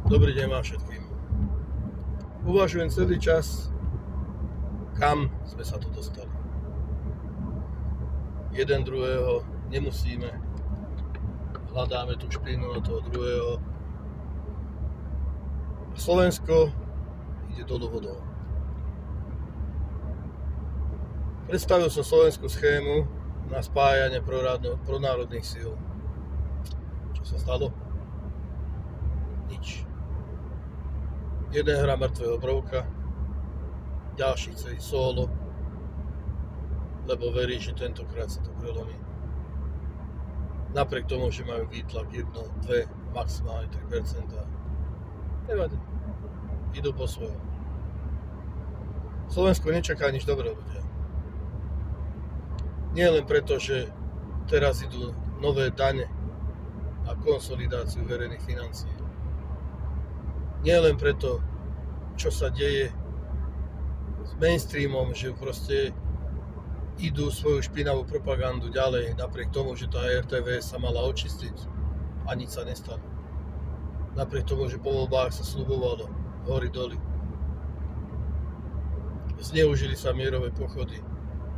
Dobrý deň vám všetkým. Uvažujem celý čas, kam sme sa tu dostali. Jeden druhého nemusíme. Hľadáme tú špinu od toho druhého. Slovensko ide dolu vodou. Predstavil som slovenskú schému na spájanie pronárodných síl. Čo sa stalo? Nič. Jeden hrá mŕtvého brouka, ďalší chce ísť solo, lebo verí, že tentokrát sa to prelomí. Napriek tomu, že majú výtlak 1, 2, maximálne 3%. Nevadí. Idú po svojom. Slovensko nečaká nič dobré, ľudia. Nie len preto, že teraz idú nové dane a konsolidáciu verejných financií. Nie len preto, čo sa deje s mainstreamom, že proste idú svoju špinavú propagandu ďalej, napriek tomu, že tá RTV sa mala očistiť a nič sa nestalo. Napriek tomu, že po voľbách sa sľubovalo hory doly. Zneužili sa mierové pochody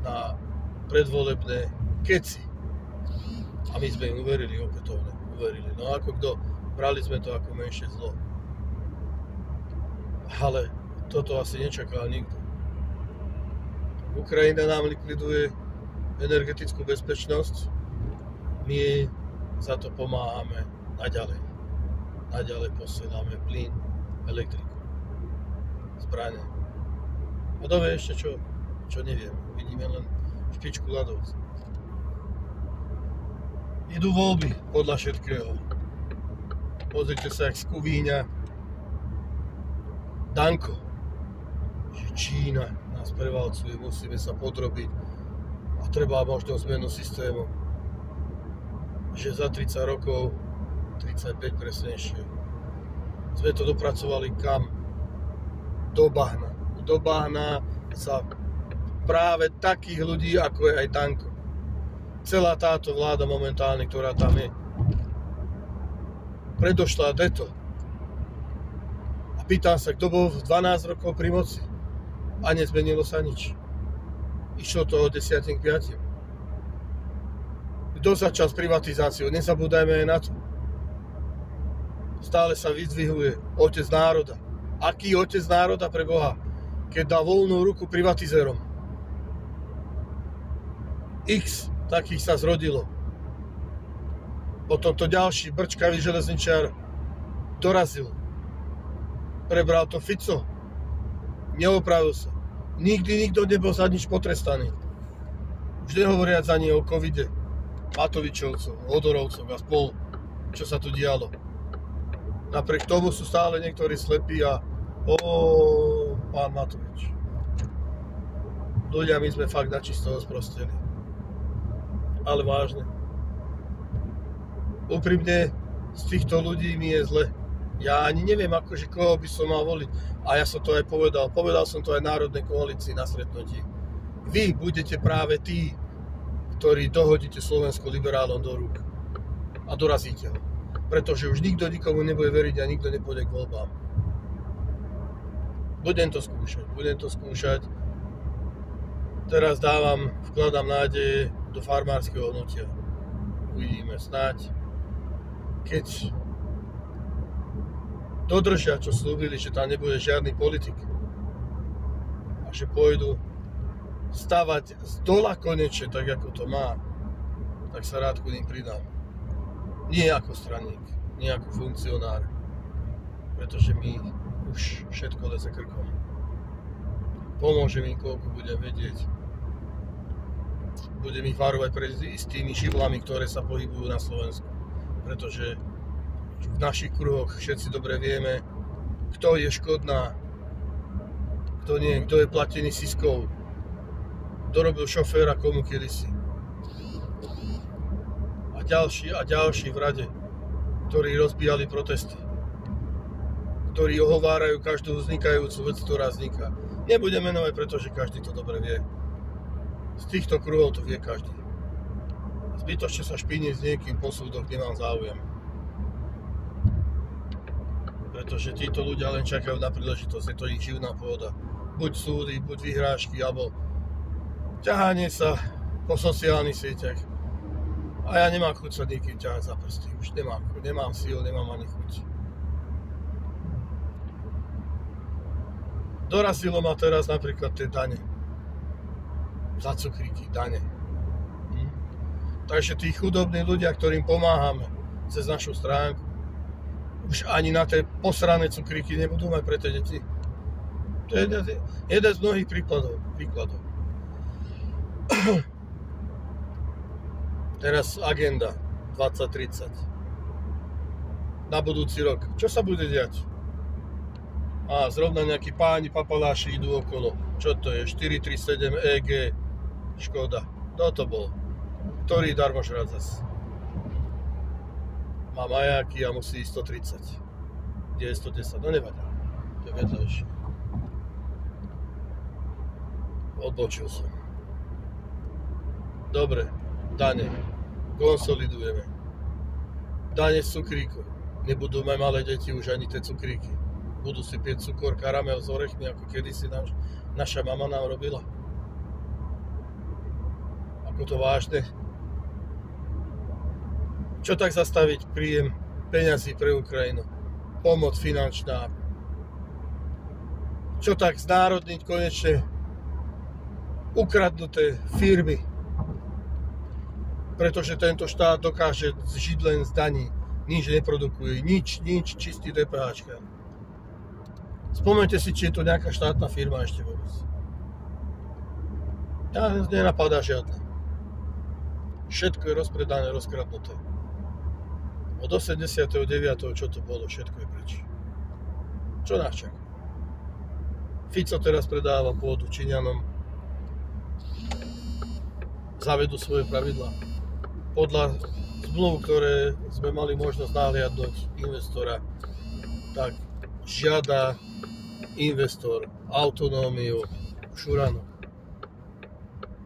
na predvolebné keci. A my sme im uverili opätovne. Uverili. No ako kto, brali sme to ako menšie zlo. Ale toto asi nečakal nikto. Ukrajina nám likviduje energetickú bezpečnosť. My za to pomáhame naďalej. Naďalej posielame plyn, elektriku, zbrane. A to vie ešte čo neviem. Vidíme len špičku ľadovca. Idú voľby podľa všetkého. Pozrite sa, jak skúvíňa Danko, že Čína nás prevalcuje, musíme sa podrobiť a treba možno zmenu systému. Že za 30 rokov, 35 presnejšie, sme to dopracovali kam? Do bahna. Do bahna sa práve takých ľudí, ako je aj Danko. Celá táto vláda momentálne, ktorá tam je, predošla deto. Pýtam sa, kto bol 12 rokov pri moci a nezmenilo sa nič. Išlo to od 10 k 5. Kto začal s privatizáciou? Nezabúdajme aj na to. Stále sa vyzdvihuje otec národa. Aký otec národa pre Boha? Keď dá voľnú ruku privatizérom. X takých sa zrodilo. Potom to ďalší brčkavý železničiar dorazil. Prebral to Fico. Neopravil sa. Nikdy nikto nebol za nič potrestaný. Už nehovoriac ani o covide. Matovičovcov, Odorovcov a spolu. Čo sa tu dialo. Napriek tomu sú stále niektorí slepí a pán Matovič. Ľudia, my sme fakt načisto sprostení. Ale vážne. Úprimne, z týchto ľudí mi je zle. Ja ani neviem, akože koho by som mal voliť. A ja som to aj povedal. Povedal som to aj Národnej koalícii na stretnutí. Vy budete práve tí, ktorí dohodíte Slovensko liberálom do rúk. A dorazíte ho. Pretože už nikto nikomu nebude veriť a nikto nepôjde k voľbám. Budem to skúšať. Teraz vkladám nádeje do farmárskeho hnutia. Uvidíme snáď. Keď dodržia, čo slúbili, že tam nebude žiadny politik a že pôjdu stavať z dola konečne, tak ako to má, tak sa rád ku ním pridám. Nie ako straník, nie ako funkcionár, pretože mi už všetko leze krkom. Pomôžem im, koľko budem vedieť. Budem ich varovať pred istými živlami, ktoré sa pohybujú na Slovensku, pretože v našich kruhoch všetci dobre vieme, kto je Škodná, kto nie, kto je platený Siskou, kto robil šoféra komu kedysi. A ďalší v rade, ktorí rozbíjali protesty, ktorí ohovárajú každú vznikajúcu vec, ktorá vzniká. Nebudem menovať, pretože každý to dobre vie. Z týchto kruhov to vie každý. Zbytočne sa špiniť s niekým po súdoch nemám záujem. Pretože títo ľudia len čakajú na príležitosť, je to ich živná pôda. Buď súdy, buď vyhrážky, alebo ťahanie sa po sociálnych sieťach. A ja nemám chuť sa niekým ťahať za prsty. Už nemám síl, nemám ani chuť. Dorazilo ma teraz napríklad tie dane. Za cukríky, dane. Takže tí chudobní ľudia, ktorým pomáhame cez našu stránku, už ani na tie posrané cukríky nebudú mať pre tie deti. To je jeden z mnohých príkladov. Teraz agenda 2030. Na budúci rok. Čo sa bude diať? Zrovna nejakí páni papaláši idú okolo. Čo to je? 437 EG. Škoda. Kto to bol? Ktorý darmož zas? Má majáky a musí ísť 130. Kde je 110? No nevadí. To je vedľajšie. Odbočil som. Dobre. Dane. Konsolidujeme. Dane z cukríku. Nebudú mať malé deti už ani tie cukríky. Budú si piť cukor, karamel s orechmi, ako kedysi naša mama nám robila. Ako to vážne. Čo tak zastaviť príjem peňazí pre Ukrajinu? Pomoc finančná. Čo tak znárodniť konečne ukradnuté firmy? Pretože tento štát dokáže žiť len z daní. Nič neprodukuje, nič, čistý DPHčka. Spomeňte si, či je to nejaká štátna firma ešte vôbec. Ja nenapadá žiadna. Všetko je rozpredané, rozkradnuté. Od 89. čo to bolo, všetko je preč. Čo nás čaká? Fico teraz predáva pôdu Číňanom. Zavedú svoje pravidlá. Podľa zmluv, ktoré sme mali možnosť nahliadnúť investora, tak žiada investor autonómiu šuranu.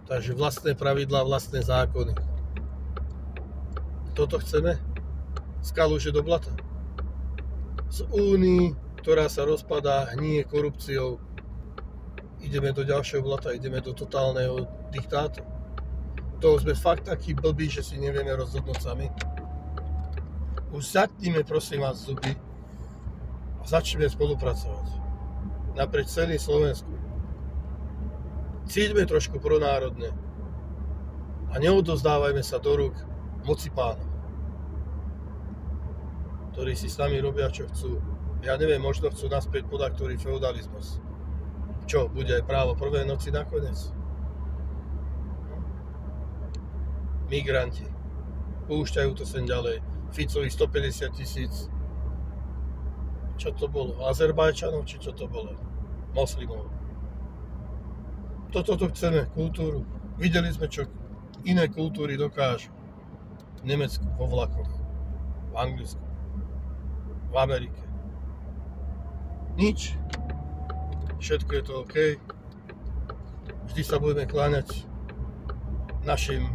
Takže vlastné pravidlá, vlastné zákony. Toto chceme? Skalúže do blata. Z únii, ktorá sa rozpadá, hníje korupciou, ideme do ďalšieho blata, ideme do totálneho diktátu. To sme fakt takí blbí, že si nevieme rozhodnúť sami. Už zatníme, prosím vás, zuby a začneme spolupracovať. Naprieč celým Slovensku. Cíťme trošku pronárodne a neodozdávajme sa do rúk moci pánov, ktorí si s nami robia, čo chcú. Ja neviem, možno chcú naspäť podaktorý feudalizmus. Čo, bude aj právo prvej noci nakoniec? Migranti. Púšťajú to sem ďalej. Ficovi 150 000. Čo to bolo? Azerbajčanov? Či čo to bolo? Moslimov. Toto chceme, kultúru. Videli sme, čo iné kultúry dokážu. V Nemecku, vo vlakoch, v Anglicku, v Amerike. Nič. Všetko je to OK. Vždy sa budeme kláňať našim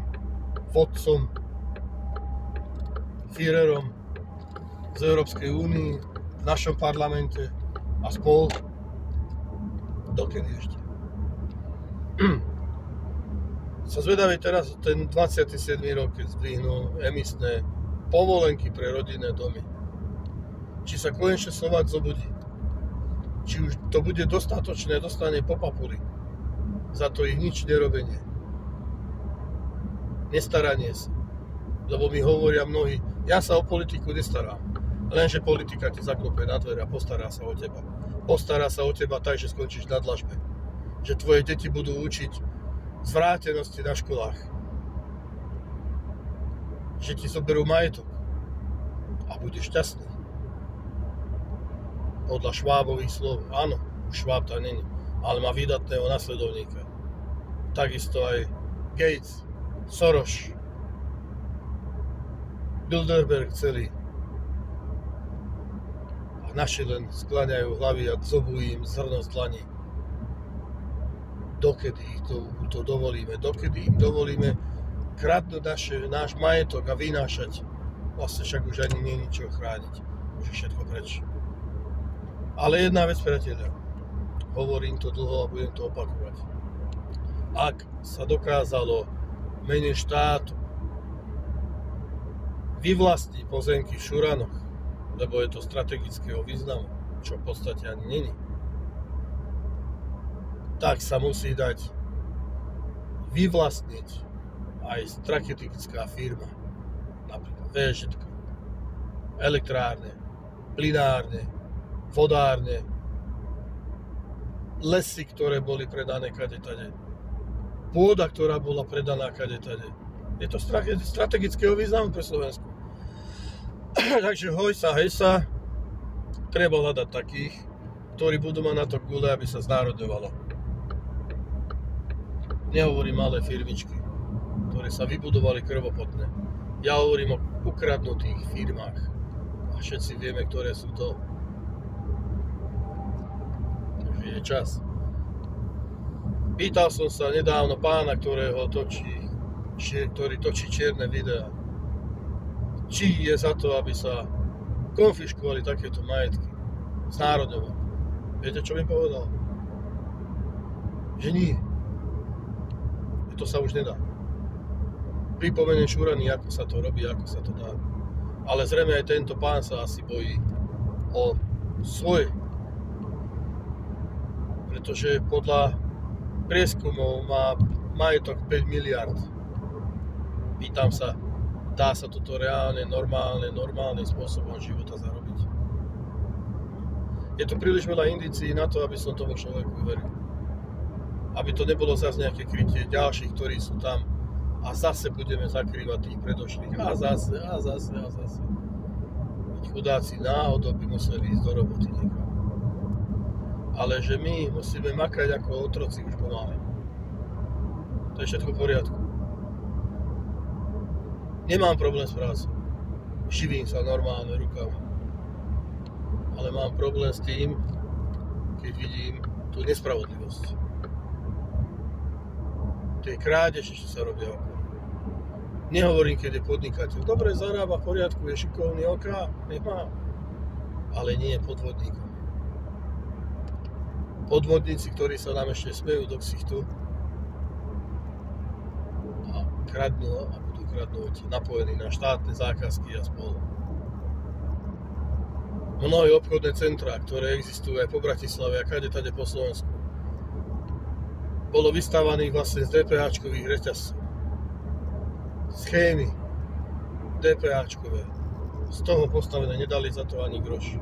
vodcom, Führerom z Európskej únie, v našom parlamente a spol. Dokedy ešte? Som zvedavý teraz ten 27. rok, keď zdvihnú emisné povolenky pre rodinné domy. Či sa konečne Slovák zobudí. Či už to bude dostatočné, dostane po papuli. Za to ich nič nerobenie. Nestaranie sa. Lebo mi hovoria mnohí, ja sa o politiku nestarám. Lenže politika ti zaklope na dvere a postará sa o teba. Postará sa o teba tak, že skončíš na dlažbe. Že tvoje deti budú učiť zvrátenosti na školách. Že ti zoberú majetok. A budeš šťastný. Podľa Švábových slov. Áno, Šváb tam není. Ale má vydatného nasledovníka. Takisto aj Gates, Soros, Bilderberg celý. A naši len skláňajú hlavy a dzobú im zrno z dlaní. Dokedy ich to dovolíme? Dokedy im dovolíme kradnúť náš majetok a vynášať? Vlastne však už ani nie je ničo chrániť. Už je všetko preč. Ale jedna vec, priatelia, hovorím to dlho a budem to opakovať. Ak sa dokázalo mene štátu vyvlastniť pozemky v Šuranoch, lebo je to strategického významu, čo v podstate ani není, tak sa musí dať vyvlastniť aj strategická firma, napríklad VŽ, elektrárne, plynárne, vodárne, lesy, ktoré boli predané kadetade, pôda, ktorá bola predaná kadetade. Je to strategického významu pre Slovensku. Takže hoj sa, treba hľadať takých, ktorí budú mať na to gule, aby sa znárodňovalo. Nehovorím malé firmičky, ktoré sa vybudovali krvopotne. Ja hovorím o ukradnutých firmách. A všetci vieme, ktoré sú to. Takže je čas. Pýtal som sa nedávno pána, ktorý točí čierne videá, či je za to, aby sa konfiškovali takéto majetky, znárodňovali. Viete, čo mi povedal? Že nie. To sa už nedá. Pripomeniem Šurany, ako sa to robí, ako sa to dá. Ale zrejme aj tento pán sa asi bojí o svoje. Pretože podľa prieskumov má majetok 5 miliard. Pýtam sa, dá sa toto reálne, normálnym spôsobom života zarobiť? Je tu príliš veľa indícií na to, aby som tomu človeku uveril. Aby to nebolo zase nejaké krytie ďalších, ktorí sú tam a zase budeme zakrývať tých predošlých. A zase. Chudáci náhodou by museli ísť do roboty niekam. Ale že my musíme makať ako otroci už pomaly. To je všetko v poriadku. Nemám problém s prácou. Živím sa normálne rukami. Ale mám problém s tým, keď vidím tú nespravodlivosť. Tie krádeže, čo sa robia okolo. Nehovorím, keď je podnikateľ. Dobre, zarába, v poriadku, je šikovný, nemá. Ale nie je podvodníkom. Podvodníci, ktorí sa nám ešte smejú do ksichtu a kradnú a budú kradnúť napojení na štátne zákazky a spolu. Mnohé obchodné centrá, ktoré existujú aj po Bratislave a kadetade po Slovensku, bolo vystávaných vlastne z DPH-čkových reťazcov. Schémy DPH-čkové. Z toho postavené, nedali za to ani groš.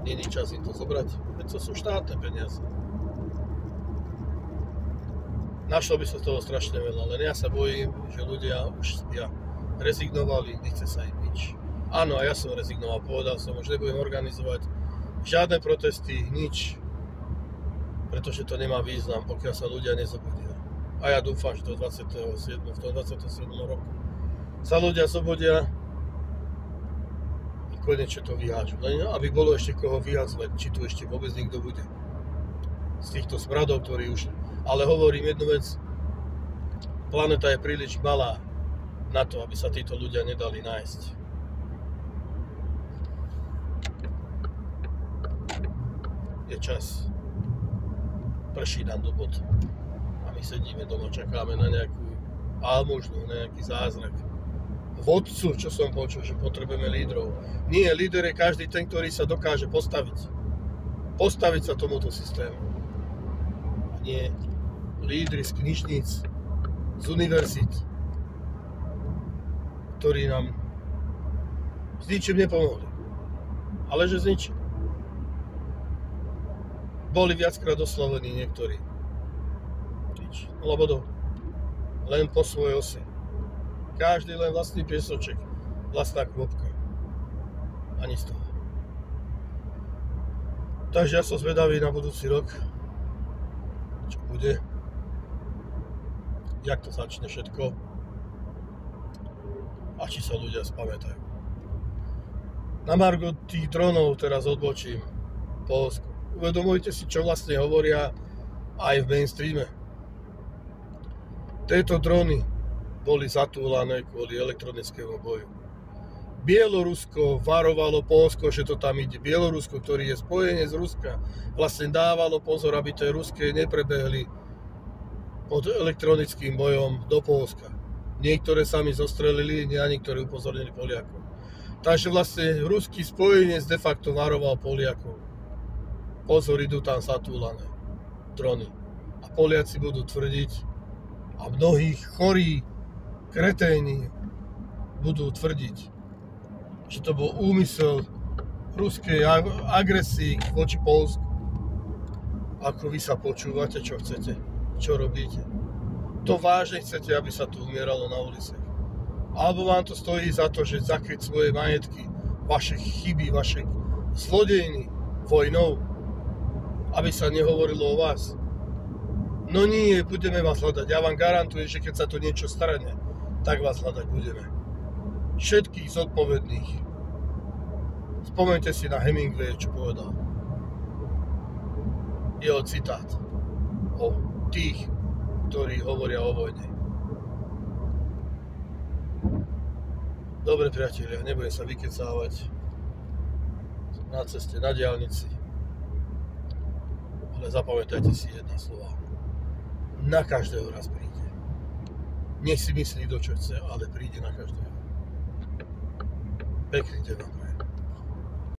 Není čas im to zobrať, veď to sú štátne peniaze. Našlo by sa toho strašne veľa, len ja sa bojím, že ľudia už spia. Rezignovali, nechce sa im nič. Áno, a ja som rezignoval, povedal som, už nebudem organizovať žiadne protesty, nič. Pretože to nemá význam, pokiaľ sa ľudia nezobudia. A ja dúfam, že v tom 27. roku sa ľudia zobudia a konečne to vyhážu. Aby bolo ešte koho vyhadzovať, či tu ešte vôbec nikto bude. Z týchto smradov, ktorí už... Ale hovorím jednu vec. Planéta je príliš malá na to, aby sa títo ľudia nedali nájsť. Je čas. Prší nám do bod. A my sedíme doma, čakáme na nejakú almužnu, na nejaký zázrak. Vodcu, čo som počul, že potrebujeme lídrov. Nie, líder je každý ten, ktorý sa dokáže postaviť. Postaviť sa tomuto systému. A nie lídri z knižníc, z univerzít, ktorí nám s ničím nepomohli. Ale že s ničím. Boli viackrát oslovení niektorí. Lebo len po svojej ose. Každý len vlastný piesoček, vlastná kvopka. Ani z toho. Takže ja som zvedavý na budúci rok, čo bude, jak to začne všetko a či sa ľudia spamätajú. Na margo tých dronov teraz odbočím Poľsku. Uvedomujte si, čo vlastne hovoria aj v mainstreame. Tieto drony boli zatúlané kvôli elektronickému boju. Bielorusko varovalo Poľsko, že to tam ide. Bielorusko, ktorý je spojenec Ruska, vlastne dávalo pozor, aby tie ruské neprebehli pod elektronickým bojom do Poľska. Niektoré sami zostrelili a niektorí upozornili Poliakov. Takže vlastne ruský spojenec de facto varoval Poliakov. Pozor, idú tam satúlané drony. A Poliaci budú tvrdiť, a mnohí chorí kreténi budú tvrdiť, že to bol úmysel ruskej agresii voči Poľsku. Ako vy sa počúvate, čo chcete, čo robíte. To vážne chcete, aby sa tu umieralo na uliciach. Alebo vám to stojí za to, že zakryť svoje majetky, vaše chyby, vaše zlodejiny vojnou, aby sa nehovorilo o vás. No nie, budeme vás hľadať. Ja vám garantujem, že keď sa tu niečo stane, tak vás hľadať budeme. Všetkých zodpovedných. Spomeňte si na Hemingway, čo povedal. Jeho citát o tých, ktorí hovoria o vojne. Dobre, priatelia, nebudem sa vykecávať na ceste, na diaľnici. Ale zapamätajte si jedna slova. Na každého raz príde. Nech si myslí, kto čo chce, ale príde na každého. Pekný deň vám.